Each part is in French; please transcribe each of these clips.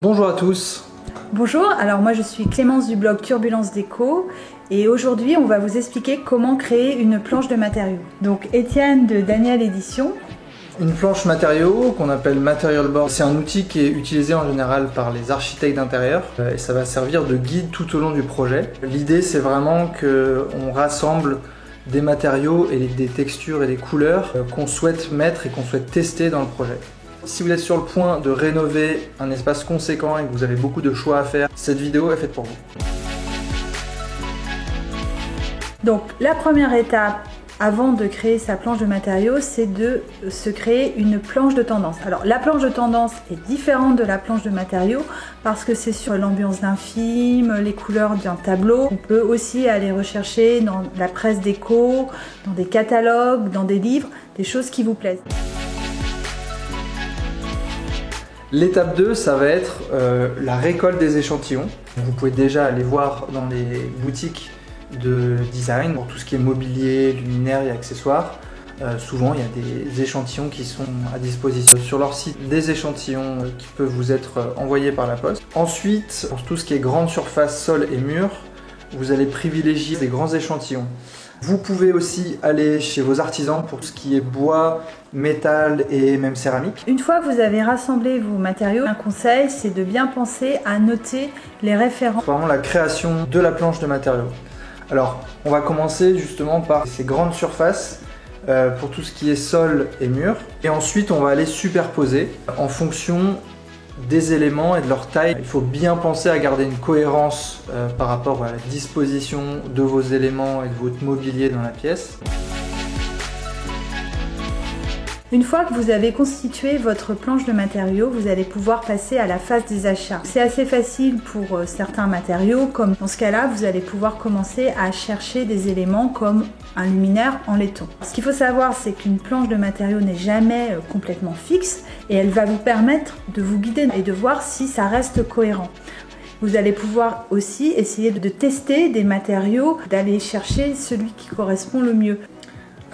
Bonjour à tous. Bonjour, alors moi je suis Clémence du blog Turbulence Déco et aujourd'hui on va vous expliquer comment créer une planche de matériaux. Donc Étienne de Daniel Édition. Une planche matériaux qu'on appelle Material Board, c'est un outil qui est utilisé en général par les architectes d'intérieur et ça va servir de guide tout au long du projet. L'idée c'est vraiment qu'on rassemble des matériaux et des textures et des couleurs qu'on souhaite mettre et qu'on souhaite tester dans le projet. Si vous êtes sur le point de rénover un espace conséquent et que vous avez beaucoup de choix à faire, cette vidéo est faite pour vous. Donc la première étape avant de créer sa planche de matériaux, c'est de se créer une planche de tendance. Alors la planche de tendance est différente de la planche de matériaux parce que c'est sur l'ambiance d'un film, les couleurs d'un tableau. On peut aussi aller rechercher dans la presse déco, dans des catalogues, dans des livres, des choses qui vous plaisent. L'étape 2, ça va être la récolte des échantillons. Vous pouvez déjà aller voir dans les boutiques de design pour tout ce qui est mobilier, luminaires et accessoires. Souvent, il y a des échantillons qui sont à disposition sur leur site, des échantillons qui peuvent vous être envoyés par la poste. Ensuite, pour tout ce qui est grande surface, sol et mur, vous allez privilégier des grands échantillons. Vous pouvez aussi aller chez vos artisans pour ce qui est bois, métal et même céramique. Une fois que vous avez rassemblé vos matériaux, un conseil, c'est de bien penser à noter les références. Vraiment la création de la planche de matériaux. Alors, on va commencer justement par ces grandes surfaces pour tout ce qui est sol et mur. Et ensuite, on va aller superposer en fonction des éléments et de leur taille. Il faut bien penser à garder une cohérence par rapport à la disposition de vos éléments et de votre mobilier dans la pièce. Une fois que vous avez constitué votre planche de matériaux, vous allez pouvoir passer à la phase des achats. C'est assez facile pour certains matériaux, comme dans ce cas-là, vous allez pouvoir commencer à chercher des éléments comme un luminaire en laiton. Ce qu'il faut savoir, c'est qu'une planche de matériaux n'est jamais complètement fixe et elle va vous permettre de vous guider et de voir si ça reste cohérent. Vous allez pouvoir aussi essayer de tester des matériaux, d'aller chercher celui qui correspond le mieux.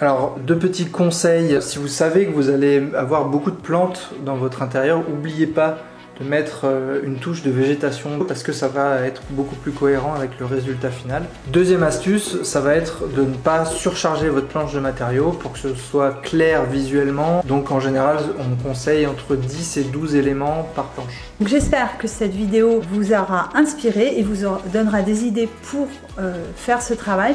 Alors, deux petits conseils. Si vous savez que vous allez avoir beaucoup de plantes dans votre intérieur, n'oubliez pas de mettre une touche de végétation parce que ça va être beaucoup plus cohérent avec le résultat final. Deuxième astuce, ça va être de ne pas surcharger votre planche de matériaux pour que ce soit clair visuellement. Donc en général, on conseille entre 10 et 12 éléments par planche. J'espère que cette vidéo vous aura inspiré et vous donnera des idées pour faire ce travail.